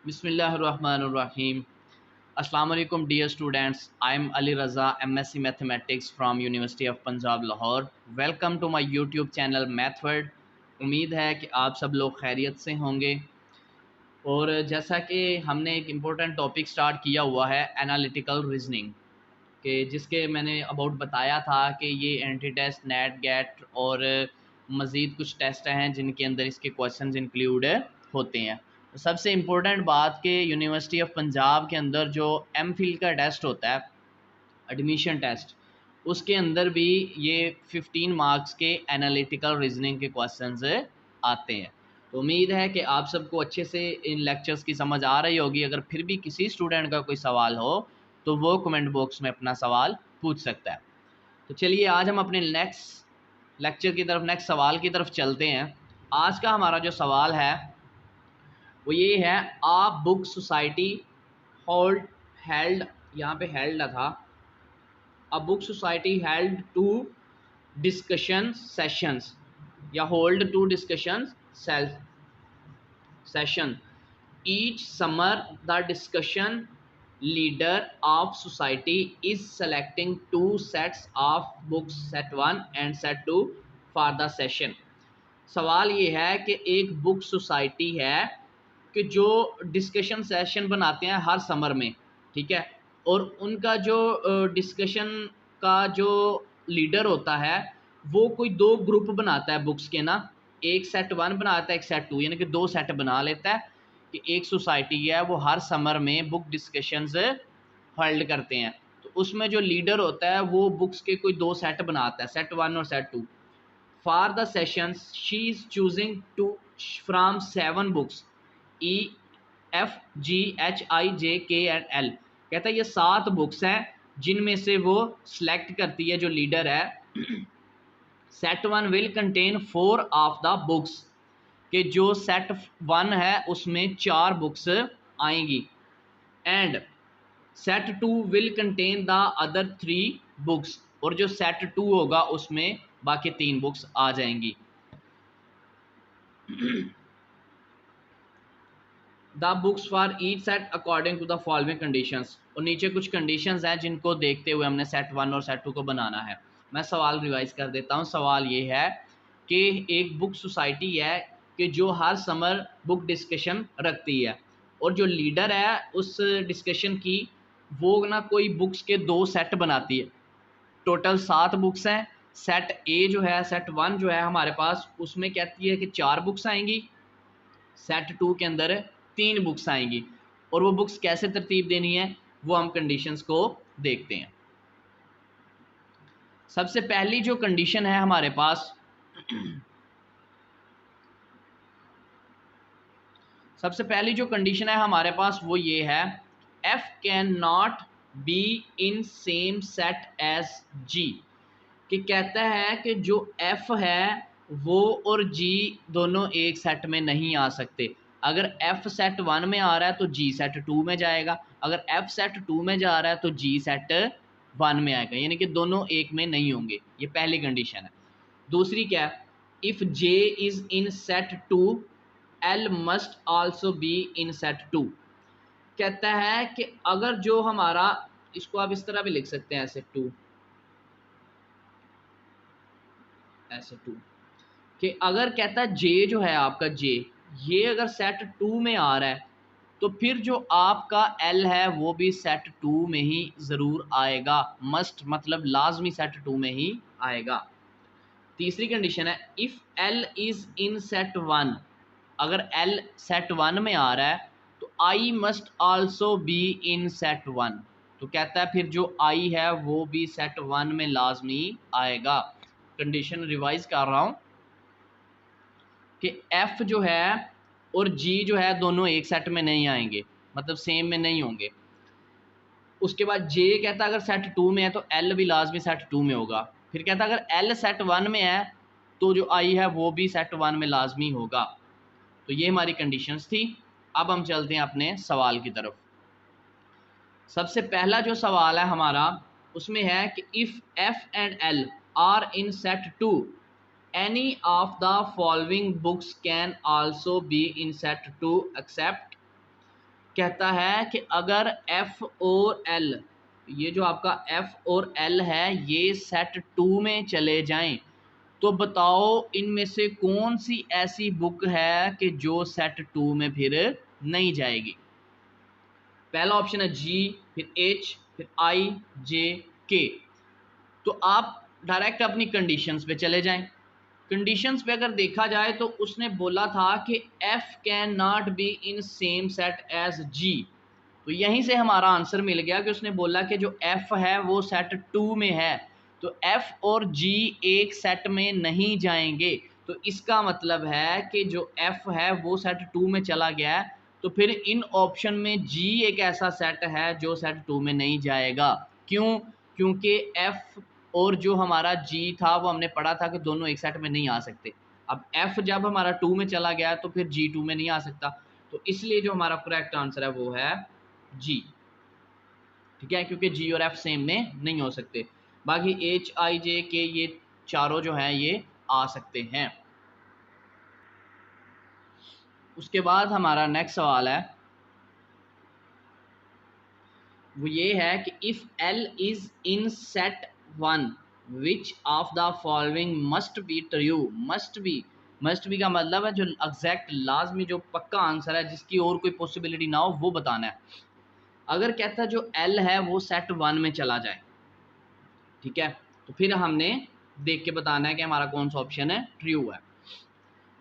बिस्मिल्लाहिर्रहमानिर्रहीम। अस्सलाम वालेकुम dear students, I am Ali Raza, MSc mathematics from university of Punjab Lahore. Welcome to my YouTube channel Mathword. उम्मीद है कि आप सब लोग खैरियत से होंगे। और जैसा कि हमने एक इम्पोर्टेंट टॉपिक स्टार्ट किया हुआ है एनालिटिकल रीजनिंग के, जिसके मैंने अबाउट बताया था कि ये एंटी टेस्ट, नेट, गेट और मज़ीद कुछ टेस्ट हैं जिनके अंदर इसके क्वेश्चंस इंक्लूड होते हैं। तो सबसे इम्पोर्टेंट बात कि यूनिवर्सिटी ऑफ पंजाब के अंदर जो एम फिल का टेस्ट होता है, एडमिशन टेस्ट, उसके अंदर भी ये 15 मार्क्स के एनालिटिकल रीजनिंग के क्वेश्चंस आते हैं। तो उम्मीद है कि आप सबको अच्छे से इन लेक्चर्स की समझ आ रही होगी। अगर फिर भी किसी स्टूडेंट का कोई सवाल हो तो वो कमेंट बॉक्स में अपना सवाल पूछ सकता है। तो चलिए आज हम अपने नेक्स्ट लेक्चर की तरफ, नेक्स्ट सवाल की तरफ चलते हैं। आज का हमारा जो सवाल है वो ये है, a book society hold held, यहाँ पे हेल्ड था, a book society held two discussion sessions या hold two discussion session each summer. The discussion leader of society is selecting two sets of books, set 1 and set 2 for the session. सवाल ये है कि एक book society है कि जो discussion session बनाते हैं हर समर में, ठीक है, और उनका जो डिस्कशन का जो लीडर होता है वो कोई दो ग्रुप बनाता है बुक्स के ना, एक सेट 1 बनाता है, एक सेट 2, यानी कि दो सेट बना लेता है कि एक सोसाइटी है वो हर समर में बुक डिस्कशंस होल्ड करते हैं। तो उसमें जो लीडर होता है वो बुक्स के कोई दो सेट बनाता है, सेट 1 और set 2। For the sessions she is choosing two from 7 books, EFGHIJKL। कहता है ये 7 बुक्स हैं जिनमें से वो सिलेक्ट करती है जो लीडर है। Set 1 will contain 4 of the books, कि जो सेट 1 है उसमें 4 बुक्स आएंगी, and set 2 will contain the other 3 books, और जो सेट 2 होगा उसमें बाकी 3 बुक्स आ जाएंगी। The books for each set according to the following conditions, और नीचे कुछ कंडीशंस हैं जिनको देखते हुए हमने सेट 1 और सेट 2 को बनाना है। मैं सवाल रिवाइज कर देता हूँ। सवाल ये है कि एक बुक सोसाइटी है कि जो हर समर बुक डिस्कशन रखती है, और जो लीडर है उस डिस्कशन की वो ना कोई बुक्स के दो सेट बनाती है। टोटल 7 बुक्स हैं। सेट ए जो है, सेट 1 जो है हमारे पास, उसमें कहती है कि 4 बुक्स आएंगी, सेट 2 के अंदर 3 बुक्स आएंगी, और वो बुक्स कैसे तरतीब देनी है वो हम कंडीशंस को देखते हैं। सबसे पहली जो कंडीशन है हमारे पास सबसे पहली जो कंडीशन है हमारे पास वो ये है, F can not be in same set as G। कि कहता है कि जो F है वो और G दोनों एक सेट में नहीं आ सकते। अगर F सेट 1 में आ रहा है तो G सेट 2 में जाएगा, अगर F सेट 2 में जा रहा है तो G सेट 1 में आएगा, यानी कि दोनों एक में नहीं होंगे। ये पहली कंडीशन है। दूसरी क्या है, if J is in set 2 L must also be in set 2। कहता है कि अगर जो हमारा, इसको आप इस तरह भी लिख सकते हैं, ऐसे 2, ऐसे 2, कि अगर कहता है J जो है आपका J, ये अगर सेट 2 में आ रहा है तो फिर जो आपका L है वो भी सेट 2 में ही ज़रूर आएगा। मस्ट मतलब लाजमी सेट 2 में ही आएगा। तीसरी कंडीशन है, if L is in set 1। अगर L सेट 1 में आ रहा है तो I must also be in set 1। तो कहता है फिर जो I है वो भी सेट 1 में लाजमी आएगा। कंडीशन रिवाइज कर रहा हूँ कि F जो है और G जो है दोनों एक सेट में नहीं आएंगे, मतलब सेम में नहीं होंगे। उसके बाद J कहता है अगर सेट 2 में है तो L भी लाजमी सेट 2 में होगा। फिर कहता है अगर L सेट 1 में है तो जो I है वो भी सेट 1 में लाजमी होगा। तो ये हमारी कंडीशंस थी। अब हम चलते हैं अपने सवाल की तरफ। सबसे पहला जो सवाल है हमारा उसमें है कि if F and L are in set 2, any of the following books can also be in set 2 except कहता है कि अगर एफ और एल, ये जो आपका एफ और एल है, ये सेट 2 में चले जाएं, तो बताओ इनमें से कौन सी ऐसी बुक है कि जो सेट 2 में फिर नहीं जाएगी। पहला ऑप्शन है जी, फिर एच, फिर आई, जे, के। तो आप डायरेक्ट अपनी कंडीशंस पे चले जाएं। कंडीशंस पे अगर देखा जाए तो उसने बोला था कि F can not be in same set as G. तो यहीं से हमारा आंसर मिल गया कि उसने बोला कि जो एफ है वो सेट 2 में है, तो एफ और जी एक सेट में नहीं जाएंगे। तो इसका मतलब है कि जो एफ है वो सेट 2 में चला गया है, तो फिर इन ऑप्शन में जी एक ऐसा सेट है जो सेट 2 में नहीं जाएगा। क्यों? क्योंकि एफ और जो हमारा जी था वो हमने पढ़ा था कि दोनों एक सेट में नहीं आ सकते। अब एफ जब हमारा 2 में चला गया तो फिर जी 2 में नहीं आ सकता, तो इसलिए जो हमारा करेक्ट आंसर है वो है जी। ठीक है, क्योंकि जी और एफ सेम में नहीं हो सकते। बाकी एच, आई, जे, के ये चारों जो हैं ये आ सकते हैं। उसके बाद हमारा नेक्स्ट सवाल है, वो ये है कि if L is in set 1 which of the following must be true. Must be का मतलब है जो एग्जैक्ट लाजमी जो पक्का आंसर है, जिसकी और कोई पॉसिबिलिटी ना हो, वो बताना है। अगर कहता है जो एल है वो सेट 1 में चला जाए, ठीक है, तो फिर हमने देख के बताना है कि हमारा कौन सा ऑप्शन है ट्रू है।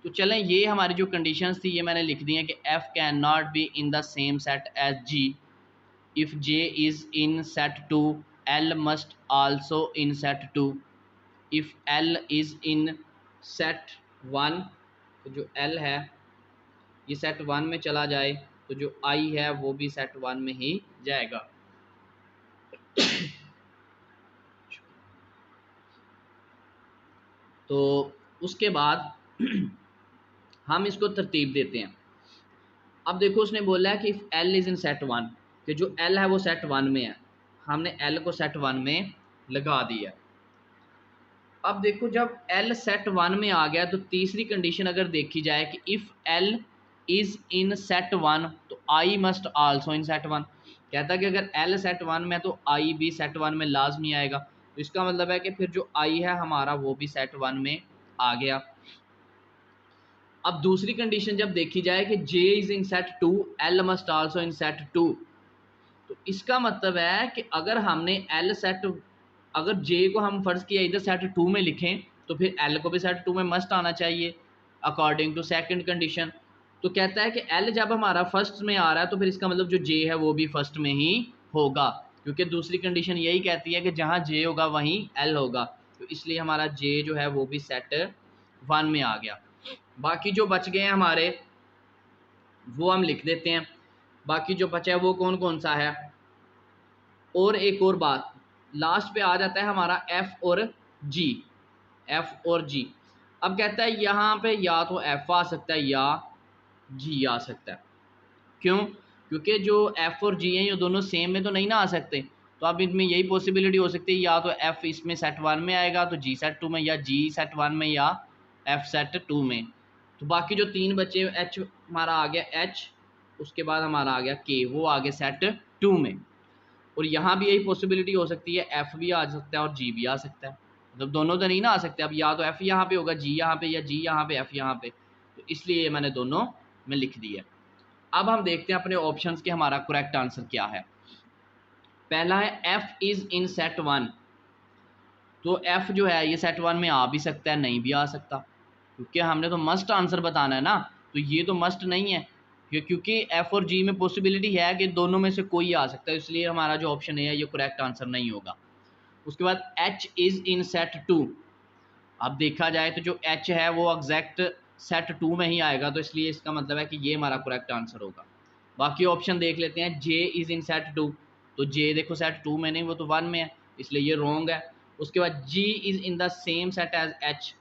तो चलें, ये हमारी जो कंडीशंस थी ये मैंने लिख दी है कि F can not be in the same set as G, if J is in set 2 L must also in set 2, if L is in set 1, तो जो एल है ये सेट 1 में चला जाए, तो जो आई है वो भी सेट 1 में ही जाएगा। तो उसके बाद हम इसको तरतीब देते हैं। अब देखो उसने बोला है कि if L is in set 1, कि जो एल है वो सेट 1 में है, हमने एल को सेट 1 में लगा दिया। अब देखो जब एल सेट 1 में आ गया तो तीसरी कंडीशन अगर देखी जाए कि if L is in set 1 तो आई मस्ट आल्सो इन सेट 1। कहता है कि अगर एल सेट 1 में तो आई भी सेट 1 में लाजमी आएगा। तो इसका मतलब है कि फिर जो आई है हमारा वो भी सेट 1 में आ गया। अब दूसरी कंडीशन जब देखी जाए कि J is in set 2 L must also in set 2, तो इसका मतलब है कि अगर हमने एल सेट, अगर जे को हम फर्ज किया इधर सेट 2 में लिखें तो फिर एल को भी सेट 2 में मस्ट आना चाहिए अकॉर्डिंग टू सेकंड कंडीशन। तो कहता है कि एल जब हमारा फर्स्ट में आ रहा है तो फिर इसका मतलब जो जे है वो भी फर्स्ट में ही होगा, क्योंकि दूसरी कंडीशन यही कहती है कि जहाँ जे होगा वहीं एल होगा। तो इसलिए हमारा जे जो है वो भी सेट 1 में आ गया। बाकी जो बच गए हैं हमारे वो हम लिख देते हैं। बाकी जो बचा है वो कौन कौन सा है। और एक और बात, लास्ट पे आ जाता है हमारा एफ और जी, एफ और जी। अब कहता है यहाँ पे या तो एफ आ सकता है या जी आ सकता है। क्यों? क्योंकि जो एफ और जी हैं ये दोनों सेम में तो नहीं ना आ सकते। तो अब इनमें यही पॉसिबिलिटी हो सकती है, या तो एफ इसमें सेट 1 में आएगा तो जी सेट 2 में, या जी सेट 1 में या एफ सेट 2 में। तो बाकी जो तीन बच्चे, एच हमारा आ गया एच, उसके बाद हमारा आ गया के, वो आ गया सेट 2 में। और यहाँ भी यही पॉसिबिलिटी हो सकती है, एफ भी आ सकता है और जी भी आ सकता है। मतलब दोनों तो नहीं ना आ सकते। अब या तो एफ यहाँ पे होगा, जी यहाँ पे, या जी यहाँ पे एफ यहाँ पे। तो इसलिए ये मैंने दोनों में लिख दिया। अब हम देखते हैं अपने ऑप्शंस के हमारा करेक्ट आंसर क्या है। पहला है एफ इज इन सेट 1। तो एफ जो है ये सेट 1 में आ भी सकता है, नहीं भी आ सकता, क्योंकि हमने तो मस्ट आंसर बताना है ना। तो ये तो मस्ट नहीं है, क्योंकि एफ और जी में पॉसिबिलिटी है कि दोनों में से कोई आ सकता है, इसलिए हमारा जो ऑप्शन है ये करेक्ट आंसर नहीं होगा। उसके बाद एच इज इन सेट 2। अब देखा जाए तो जो एच है वो एग्जैक्ट सेट 2 में ही आएगा, तो इसलिए इसका मतलब है कि ये हमारा करेक्ट आंसर होगा। बाकी ऑप्शन देख लेते हैं। जे इज़ इन सेट 2, तो जे देखो सेट 2 में नहीं, वो तो 1 में है, इसलिए ये रॉन्ग है। उसके बाद G is in the same set as H.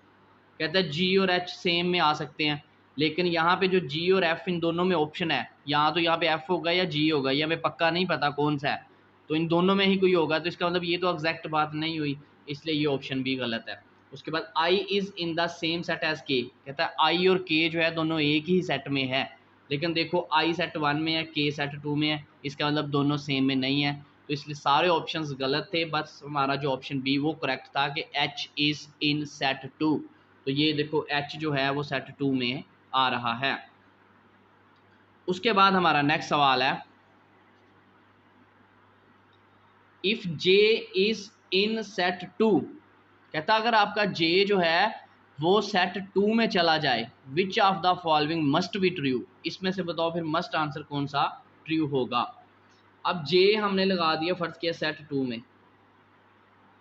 कहता है जी और एच सेम में आ सकते हैं, लेकिन यहाँ पे जो जी और एफ इन दोनों में ऑप्शन है, यहाँ पे एफ होगा या जी होगा, ये हमें पक्का नहीं पता कौन सा है, तो इन दोनों में ही कोई होगा। तो इसका मतलब ये तो एग्जैक्ट बात नहीं हुई, इसलिए ये ऑप्शन भी गलत है। उसके बाद I is in the same set as K. कहता है आई और के जो है दोनों एक ही सेट में है, लेकिन देखो आई सेट 1 में है, के सेट 2 में है, इसका मतलब दोनों सेम में नहीं है, तो इसलिए सारे ऑप्शंस गलत थे। बस हमारा जो ऑप्शन बी वो करेक्ट था कि एच इज़ इन सेट 2। तो ये देखो एच जो है वो सेट 2 में आ रहा है। उसके बाद हमारा नेक्स्ट सवाल है, if J is in set 2, कहता अगर आपका जे जो है वो सेट 2 में चला जाए, which of the following must be true, इसमें से बताओ फिर मस्ट आंसर कौन सा ट्रू होगा। अब जे हमने लगा दिया, फर्ज किया सेट 2 में,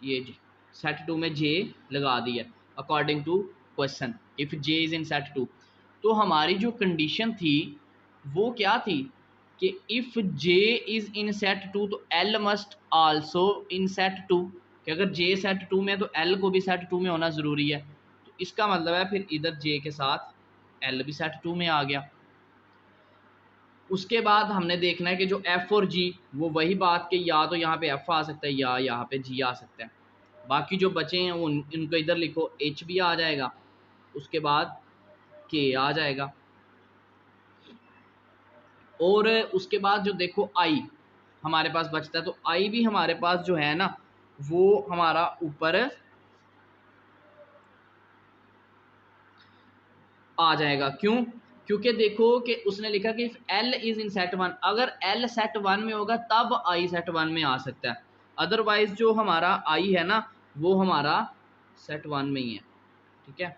ये सेट 2 में जे लगा दिया according to question, if J is in set 2। तो हमारी जो कंडीशन थी वो क्या थी कि if J is in set 2 तो L must also in set 2, कि अगर जे सेट 2 में तो एल को भी सेट 2 में होना ज़रूरी है। तो इसका मतलब है फिर इधर जे के साथ एल भी सेट 2 में आ गया। उसके बाद हमने देखना है कि जो एफ और जी, वो वही बात कि या तो यहाँ पे एफ आ सकता है या यहाँ पे जी आ सकता है। बाकी जो बचे हैं वो इनको इधर लिखो, एच भी आ जाएगा, उसके बाद के आ जाएगा, और उसके बाद जो देखो आई हमारे पास बचता है, तो आई भी हमारे पास जो है ना वो हमारा ऊपर आ जाएगा। क्यों? क्योंकि देखो कि उसने लिखा कि एल इज इन सेट 1, अगर एल सेट 1 में होगा तब आई सेट 1 में आ सकता है, अदरवाइज जो हमारा आई है ना वो हमारा सेट 1 में ही है। ठीक है,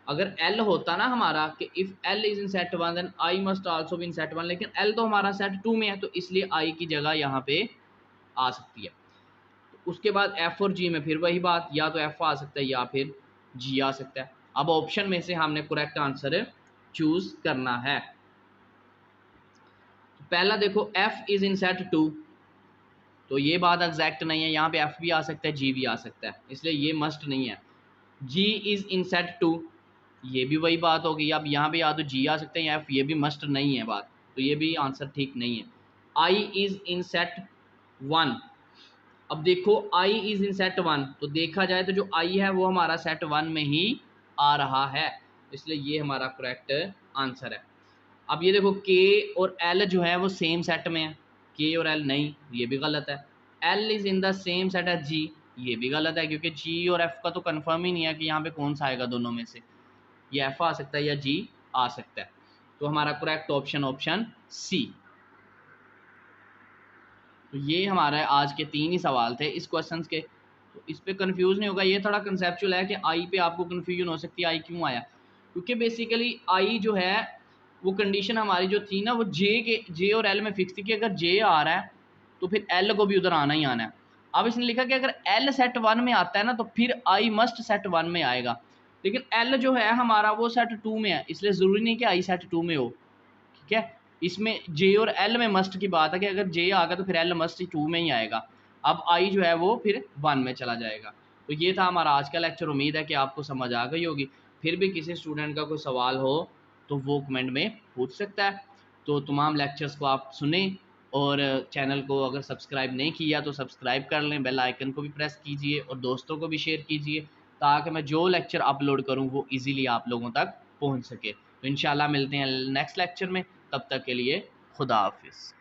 अगर एल होता ना हमारा कि if L is in set 1 then I must also be in set 1, लेकिन एल तो हमारा सेट 2 में है, तो इसलिए आई की जगह यहाँ पे आ सकती है। तो उसके बाद एफ और जी में फिर वही बात, या तो एफ आ सकता है या फिर जी आ सकता है। अब ऑप्शन में से हमने करेक्ट आंसर चूज करना है। तो पहला देखो एफ इज इन सेट 2, तो ये बात एग्जैक्ट नहीं है, यहाँ पे एफ भी आ सकता है जी भी आ सकता है, इसलिए ये मस्ट नहीं है। जी इज इन सेट 2, ये भी वही बात होगी, अब यहाँ पे या तो जी आ सकते हैं या एफ, ये भी मस्ट नहीं है बात, तो ये भी आंसर ठीक नहीं है। आई इज इन सेट 1, अब देखो आई इज इन सेट 1, तो देखा जाए तो जो आई है वो हमारा सेट 1 में ही आ रहा है, इसलिए ये हमारा करेक्ट आंसर है। अब ये देखो के और एल जो है वो सेम सेट में है, के और एल नहीं, ये भी गलत है। L is in the same set as G, ये भी गलत है, क्योंकि जी और एफ का तो कंफर्म ही नहीं है कि यहाँ पे कौन सा आएगा दोनों में से, ये एफ आ सकता है या जी आ सकता है। तो हमारा करेक्ट ऑप्शन ऑप्शन सी। तो ये हमारा आज के 3 ही सवाल थे इस क्वेश्चन के, तो इस पे कंफ्यूज नहीं होगा। ये थोड़ा कंसेप्चुअल है कि आई पे आपको कंफ्यूजन हो सकती है, आई क्यों आया, क्योंकि बेसिकली आई जो है वो कंडीशन हमारी जो थी ना वो जे और एल में फिक्स थी कि अगर जे आ रहा है तो फिर एल को भी उधर आना ही आना है। अब इसने लिखा कि अगर एल सेट 1 में आता है ना तो फिर आई मस्ट सेट 1 में आएगा, लेकिन एल जो है हमारा वो सेट 2 में है, इसलिए ज़रूरी नहीं कि आई सेट 2 में हो। ठीक है, इसमें जे और एल में मस्ट की बात है कि अगर जे आ गया तो फिर एल मस्ट 2 में ही आएगा, अब आई जो है वो फिर 1 में चला जाएगा। तो ये था हमारा आज का लेक्चर, उम्मीद है कि आपको समझ आ गई होगी। फिर भी किसी स्टूडेंट का कोई सवाल हो तो वो कमेंट में पूछ सकता है। तो तमाम लेक्चर्स को आप सुने, और चैनल को अगर सब्सक्राइब नहीं किया तो सब्सक्राइब कर लें, बेल आइकन को भी प्रेस कीजिए और दोस्तों को भी शेयर कीजिए, ताकि मैं जो लेक्चर अपलोड करूं वो इजीली आप लोगों तक पहुंच सके। तो इंशाल्लाह मिलते हैं नेक्स्ट लेक्चर में, तब तक के लिए खुदा हाफिज़।